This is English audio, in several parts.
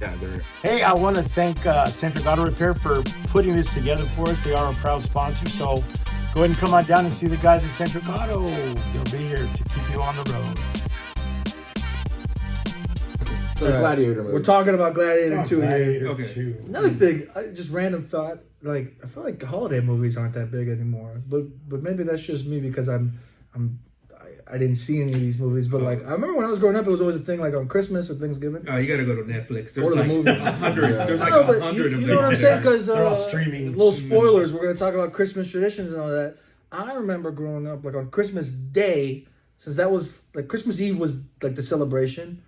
Yeah, they're Hey, I want to thank Centric Auto Repair for putting this together for us. They are a proud sponsor, so go ahead and come on down and see the guys at Centric Auto. They'll be here to keep you on the road. the Gladiator movie. We're talking about Gladiator 2 here. Gladiator Okay. 2. Another thing, just random thought. Like, I feel like holiday movies aren't that big anymore. But maybe that's just me because I didn't see any of these movies. But like, I remember when I was growing up, it was always a thing like on Christmas or Thanksgiving. You got to go to Netflix. There's Or the like movie. 100. Yeah. There's like No, but 100 of you them. know what I'm saying? Because They're all streaming. little spoilers. We're gonna talk about Christmas traditions and all that. I remember growing up, like on Christmas Day, since that was like Christmas Eve was like the celebration,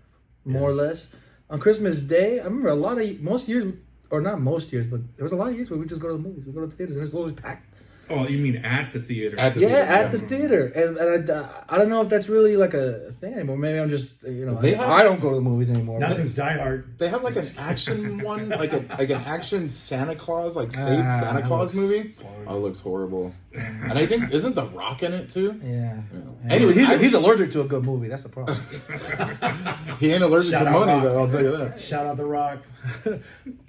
more or less. On Christmas Day, I remember most years, or not most years, but there was a lot of years where we just go to the movies, we go to the theaters, and it's always packed. Oh, you mean at the theater? At the Yeah, theater, at the theater, and I don't know if that's really like a thing anymore. Maybe I'm just I don't go to the movies anymore. Not but- since Die Hard. They have like an action one, like an action Santa Claus, like Save Santa Claus movie. Oh, it looks horrible. And I think isn't The Rock in it too? Yeah. Anyways, he's allergic to a good movie. That's the problem. He ain't allergic Shout to out money Rock. though. I'll tell you that. Shout out The Rock.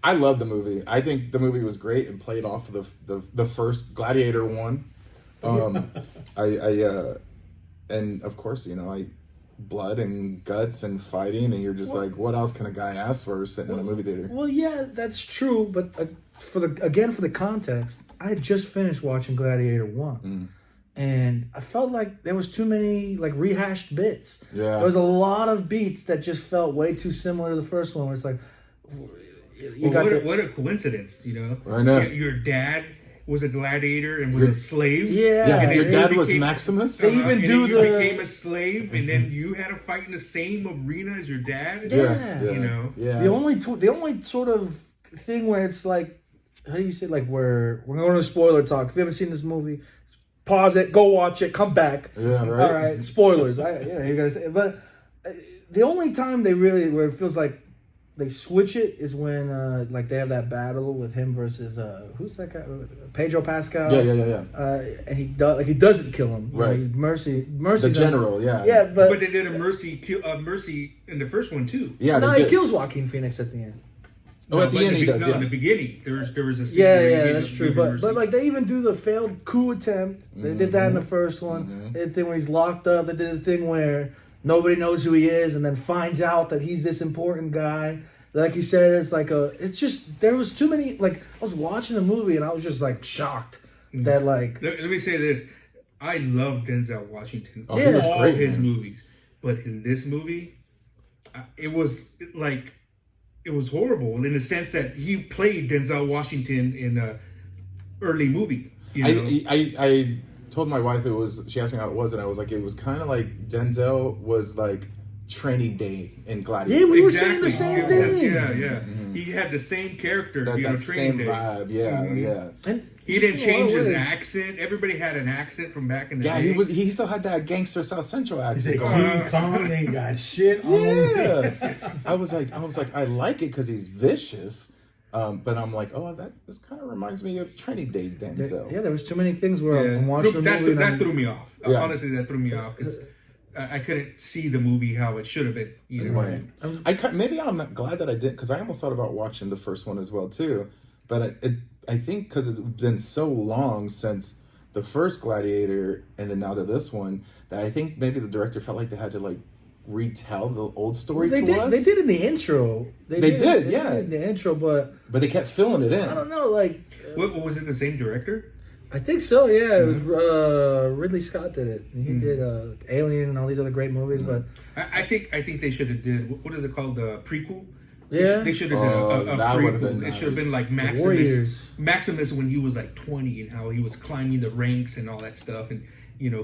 I love the movie. I think the movie was great and played off of the first Gladiator one. And of course, blood and guts and fighting, and you're just like, what else can a guy ask for sitting in a movie theater? Well, yeah, that's true. But for the context, I had just finished watching Gladiator 1. And I felt like there was too many like rehashed bits. Yeah. There was a lot of beats that just felt way too similar to the first one. Where it's like, What a coincidence, I know. Your dad was a gladiator and was a slave. Yeah. Yeah, And your then dad you was became- Maximus. They even and do then the- you became a slave, and then you had to fight in the same arena as your dad. Yeah. Yeah. The only sort of thing where it's like, how do you say, like, where we're going to spoiler talk. If you haven't seen this movie, pause it, go watch it, come back. Yeah, right. All right, spoilers. You gotta say, but the only time where it feels like they switch it is when like they have that battle with him versus who's that guy? Pedro Pascal. Yeah. And he doesn't kill him. Right. He's Mercy's The general, yeah. Yeah, But they did a mercy in the first one too. Yeah, no, they he did. kills Joaquin Phoenix at the end. Oh, at the but end he does, in yeah. the beginning, there was a scene. Yeah, where he yeah, gave that's him- true. gave him But mercy. like they even do the failed coup attempt. They did that in the first one. They did the thing where he's locked up. They did the thing where nobody knows who he is and then finds out that he's this important guy. Like you said, it's just there was too many. Like I was watching the movie and I was just like shocked that like Let me say this: I love Denzel Washington. Oh, he was all great, his man. movies, but in this movie, it was like it was horrible in the sense that he played Denzel Washington in a early movie. I told my wife she asked me how it was, and I was like, it was kind of like Denzel was like Training Day in Gladiator. yeah, we were saying the same thing. Yeah. He had the same character. that Training same Day. vibe, yeah. And He didn't just in a lot change of his ways. accent. Everybody had an accent from back in the Yeah, day. he still had that gangster South Central He said accent. King Kong ain't got shit on Yeah, I was like, I like it because he's vicious, but I'm like, this kind of reminds me of Training Day Denzel. Yeah, there was too many things where Yeah. I'm watching the movie. That threw me off. Yeah. Honestly, that threw me off. 'Cause I couldn't see the movie how it should have been. Right. Maybe I'm not glad that I did because I almost thought about watching the first one as well too, but I think because it's been so long since the first Gladiator and then now to this one that I think maybe the director felt like they had to like retell the old story They to did. us. They did in the intro. They did, yeah. in the intro, but But they kept filling it in. I don't know. Like What was it? The same director? I think so. Yeah, it was Ridley Scott did it. He did Alien and all these other great movies. But I think they should have did what is it called, the prequel? Yeah. They should have did a that would've prequel. been It should have nice. been like Warriors. Maximus when he was like 20 and how he was climbing the ranks and all that stuff and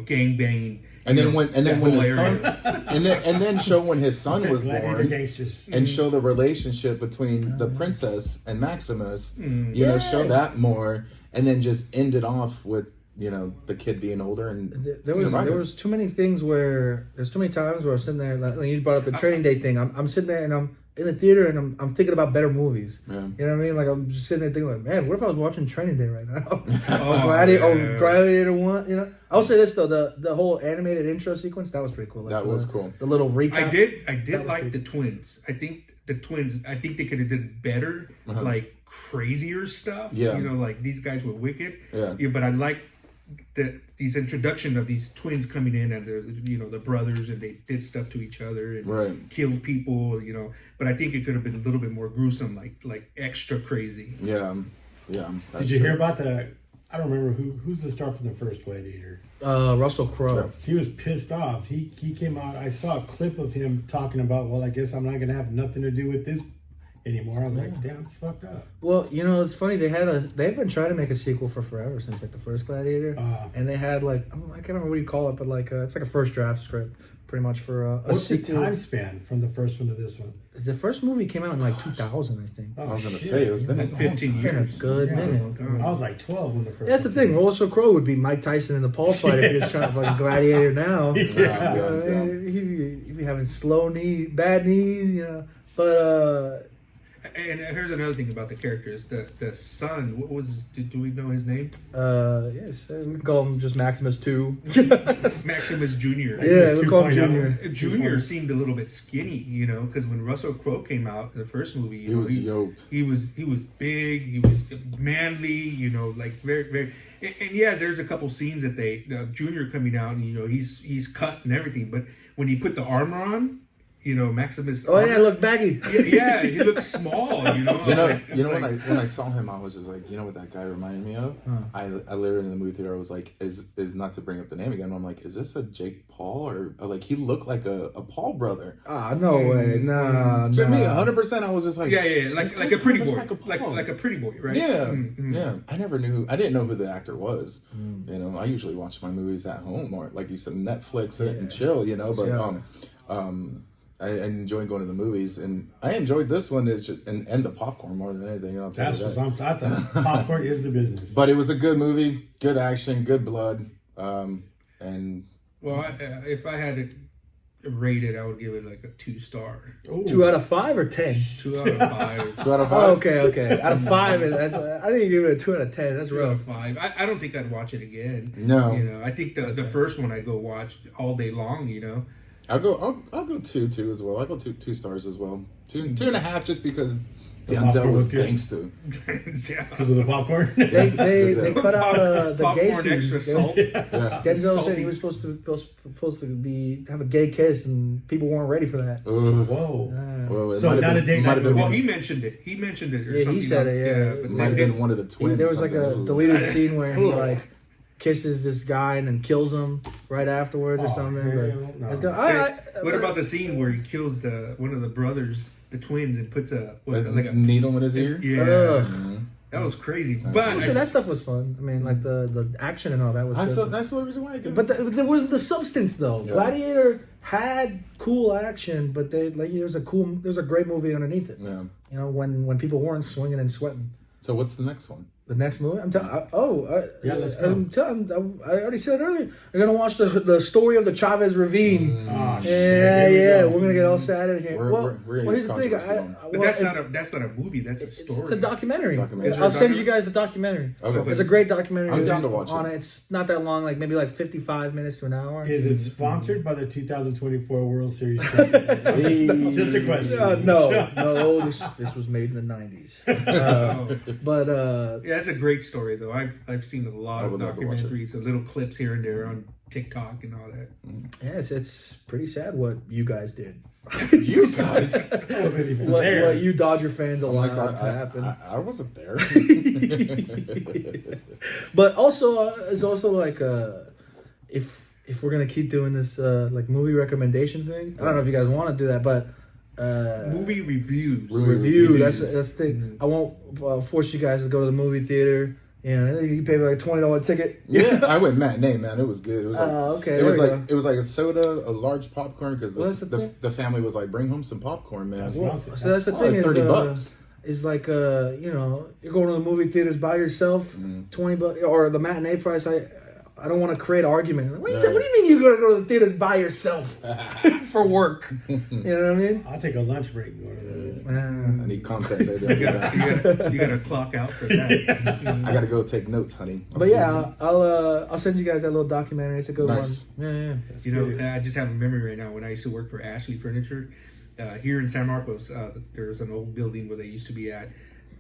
gang banging. And then when his son, area. and then show when his son was Gladiator born, gangsters. and show the relationship between the princess and Maximus. Yeah. Show that more, and then just end it off with the kid being older and there was too many things where there's too many times where I'm sitting there. Like you brought up the Training Day thing. I'm sitting there and I'm in the theater and I'm thinking about better movies. Yeah. You know what I mean? Like I'm just sitting there thinking like, man, what if I was watching Training Day right now? Yeah. Gladiator 1. I'll say this though, the whole animated intro sequence that was pretty cool. Like, That was cool. The little recap. I did was like pretty- the twins. I think the twins, I think they could have done better, like crazier stuff. Yeah. You know, like these guys were wicked. Yeah. But I like these introduction of these twins coming in and they're, you know, the brothers, and they did stuff to each other and killed people, you know. But I think it could have been a little bit more gruesome, like extra crazy. Yeah. Did you hear about the? I don't remember who's the star from the first Gladiator. Russell Crowe. He was pissed off. He came out. I saw a clip of him talking about, well, I guess I'm not gonna have nothing to do with this anymore. I was like, damn, it's fucked up. Well, you know, it's funny. They've been trying to make a sequel for forever, since like the first Gladiator, and they had like, I can't remember what you call it, but like it's like a first draft script, pretty much for a What's the sequel. time span from the first one to this one? The first movie came out in like 2000, I think. Oh, I was gonna shit. say it's been Like 15 It's been a years. good Yeah. minute. I was like 12 when the first. That's the one thing. came out. Russell Crowe would be Mike Tyson in the Paul fight if he was trying to fucking Gladiator now. Yeah. He'd be having bad knees, you know. But And here's another thing about the characters. The son, what was? Do we know his name? yes, we can call him just Maximus 2. Maximus Jr. Yeah, we call him 2.0. Junior. Junior seemed a little bit skinny, you know, because when Russell Crowe came out in the first movie, He was yoked. He was big. He was manly, you know, like very. And yeah, there's a couple scenes that Junior coming out, and you know, he's cut and everything, but when he put the armor on, you know, Maximus. Oh yeah, look baggy. Yeah, he looked small, you know. When I saw him, I was just like, you know what that guy reminded me of? I literally in the movie theater, I was like, is not to bring up the name again, but I'm like, is this a Jake Paul or like he looked like a Paul brother? No way, nah. To me, 100%, I was just like, yeah, like a pretty boy, looks like a Paul. like a pretty boy, right? Yeah, Mm-hmm. yeah. I didn't know who the actor was. You know, I usually watch my movies at home or like you said, Netflix it and chill. You know, but I enjoy going to the movies, and I enjoyed this one. Is just, and the popcorn more than anything. I'll tell That's you what that. I'm. Popcorn is the business. But it was a good movie, good action, good blood, and Well, if I had to rate it, I would give it like a 2-star. Ooh. 2 out of 5 or 10? 2 out of 5. 2 out of 5. Oh, okay. Out of 5, I think you give it a 2 out of 10. That's 2 out rough. of 5. I don't think I'd watch it again. No. You know, I think the first one I'd go watch all day long, you know. I'll go 2 as well. I'll go 2 stars as well. 2.5 just because Denzel popcorn was was good. gangster. Because of the popcorn. They cut out the gay Popcorn scene. extra salt. Yeah. Denzel said Salty. he was supposed to have a gay kiss, and people weren't ready for that. Whoa. Well, it So might have not been- a date might have night been Well, one- he mentioned it. Or Yeah, he something said like- it, yeah. but it might have they- been one of the twins. There was like a something. deleted scene where he like kisses this guy and then kills him right afterwards or Oh, something. hell But no. it's got- Hey, what about the scene where he kills one of the brothers, the twins, and puts a needle in his ear. yeah. Ugh. That was crazy. But So that stuff was fun. I mean, like the action and all that was good. That's the reason why I But there wasn't the substance though. Yeah. Gladiator had cool action, but there was a great movie underneath it. Yeah. You know, when people weren't swinging and sweating. So what's the next one? The next movie, let's go. I already said earlier. I'm gonna watch the story of the Chavez Ravine. Oh, shit. Yeah, Here we go. we're gonna get all sad in here. We're here's the thing. controversy. But that's not a movie. That's a story. It's a documentary. Documentary. Is there I'll a send docu- you guys the documentary. Okay. It's a great documentary. I'm down to watch on it. it. It's not that long, like maybe like 55 minutes to an hour. Is it sponsored by the 2024 World Series champion? Just a question. No. This was made in the 90s. But Yeah, that's a great story though. I've seen a lot I of would love to watch it. documentaries, and little clips here and there on TikTok and all that. yeah, it's pretty sad what you guys did. You guys. I wasn't even What there. you Dodger fans allowed to I, happen. I wasn't there. But also, it's also like if we're gonna keep doing this like movie recommendation thing, I don't know if you guys want to do that, but Movie reviews. review. That's the thing. I won't force you guys to go to the movie theater. You know, you pay like $20 ticket. Yeah, I went matinee, man. It was good. It was like, okay, It was there like you it was like a soda, a large popcorn because Well, that's the thing. the family was like, bring home some popcorn, man. That's Well, what I'm so saying. that's the Oh, thing like is $30. is like you know, you're going to the movie theaters by yourself, $20 or the matinee price. I don't want to create arguments. Like, what do you mean you're going to go to the theaters by yourself for work? You know what I mean? I'll take a lunch break and go to the. I need content, baby. You gotta clock out for that. I gotta go take notes, honey. But yeah, I'll send you guys that little documentary. It's a good Nice. one. Yeah. You know, I just have a memory right now when I used to work for Ashley Furniture, here in San Marcos, there's an old building where they used to be at,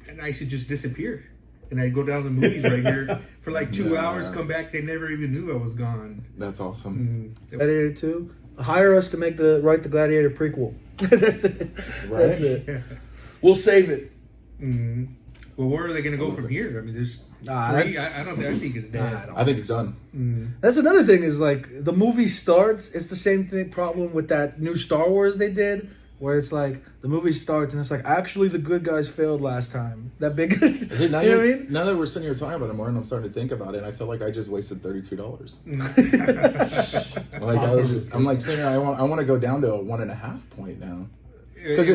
and I used to just disappear. And I'd go down to the movies right here for like 2 hours, come back, they never even knew I was gone. That's awesome. Gladiator 2. Hire us to write the Gladiator prequel. That's it. Right? That's it. We'll save it. Well, where are they going to go from here? I mean, there's three. I think it's dead. I think it's done. That's another thing is like the movie starts. It's the same thing problem with that new Star Wars they did, where it's like the movie starts and it's like actually the good guys failed last time. That big. See, now, you know what I mean? Now that we're sitting here talking about it more, and I'm starting to think about it, and I feel like I just wasted $32. I'm like sitting here. I want to go down to a 1.5 point now. Because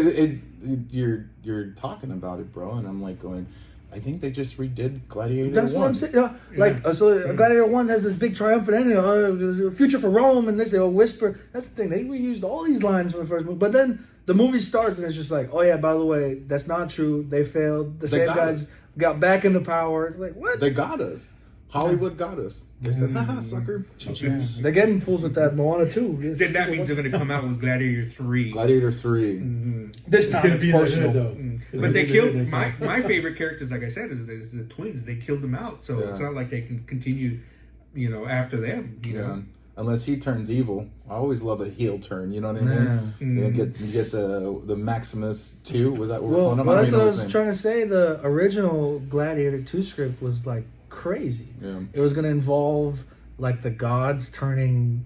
you're talking about it, bro, and I'm like going, I think they just redid Gladiator. That's 1. what I'm saying. So Gladiator 1 has this big triumphant ending. There's a future for Rome, and this they'll whisper. That's the thing. They reused all these lines from the first movie, but then the movie starts, and it's just like, oh yeah, by the way, that's not true. They failed. The same guys got back into power. It's like what? They got us. Hollywood got us. They said, haha, sucker. Yeah. They're getting fools with that Moana too. Then that means they're going to come out with Gladiator 3. Gladiator 3. This time it's personal. But they killed my favorite characters. Like I said, is the twins. They killed them out, so it's not like they can continue, after them. You know, unless he turns evil. I always love a heel turn. You know what I mean? You get the Maximus 2. Was that what we're calling him? Well, that's what I was trying to say. The original Gladiator 2 script was like crazy. Yeah. It was going to involve like the gods turning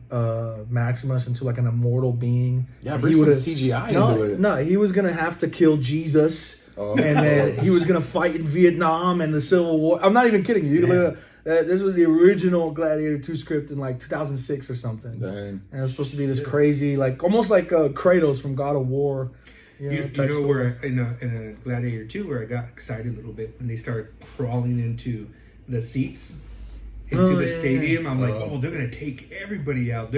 Maximus into like an immortal being. Yeah, bring some CGI into it. No, he was going to have to kill Jesus, and then he was going to fight in Vietnam and the Civil War. I'm not even kidding you. You can look at this was the original Gladiator 2 script in like 2006 or something. Dang. And it was supposed to be this crazy, like almost like Kratos from God of War. You know where in a Gladiator 2 where I got excited a little bit when they started crawling into the seats into the stadium. I'm like, they're gonna take everybody out.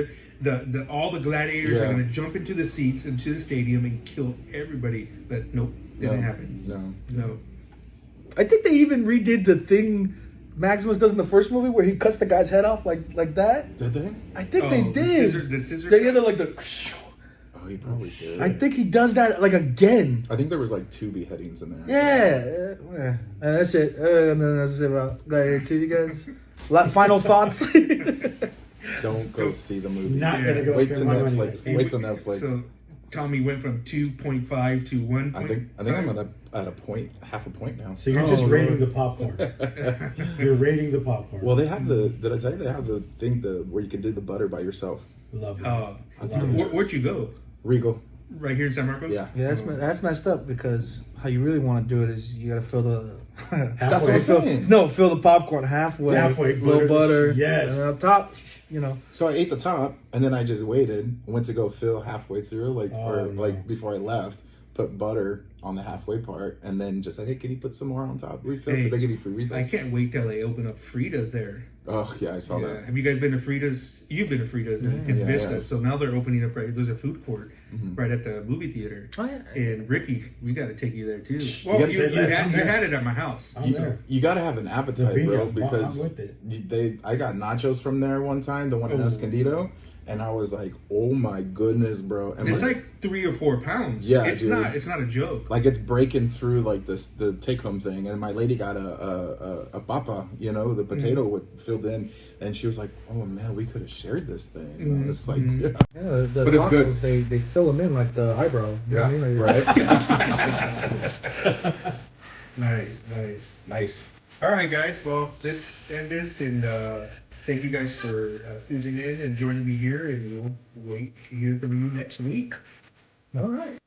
All the gladiators are gonna jump into the seats into the stadium and kill everybody. But nope, didn't happen. No. I think they even redid the thing Maximus does in the first movie where he cuts the guy's head off like that. Did they? I think they did. The scissor. They're like the. Oh, he probably did. I think he does that like again. I think there was like 2 beheadings in there. Yeah. And that's it. That's it about Gladiator 2, you guys. Final thoughts? Don't go see the movie. Not gonna go Wait till spend my money. Netflix. Wait till Netflix. So Tommy went from 2.5 to 1. I think I'm at a point, half a point now. So you're just rating the popcorn. You're rating the popcorn. Well, they have the. Did I tell you they have the thing where you can do the butter by yourself? Love it. Where'd you go? Regal. Right here in San Marcos? Yeah. Yeah, that's messed up because how you really want to do it is you got to fill the. That's what I'm saying. No, fill the popcorn halfway. Little butter. Yes. And on top, So I ate the top, and then I just waited. Went to go fill halfway through, before I left. Put butter on the halfway part, and then just hey, can you put some more on top? Refill because they give you free refills. I can't wait till they open up Frida's there. Oh yeah, I saw that. Have you guys been to Frida's? You've been to Frida's in Vista. Yeah. So now they're opening up there's a food court right at the movie theater. Oh, yeah. And Ricky, we got to take you there too. Well, you had it at my house. You got to have an appetite, bro, because I'm with it. I got nachos from there one time, the one in Escondido. And I was like, "Oh my goodness, bro!" And it's like 3 or 4 pounds. Yeah, it's not a joke. Like it's breaking through like the take home thing. And my lady got a papa, the potato filled in, and she was like, "Oh man, we could have shared this thing." And it's like, the but it's good. They fill them in like the eyebrow. Yeah, right. Nice. All right, guys. Well, let's end this and. Thank you guys for tuning in and joining me here, and we'll wait to hear from you next week. All right.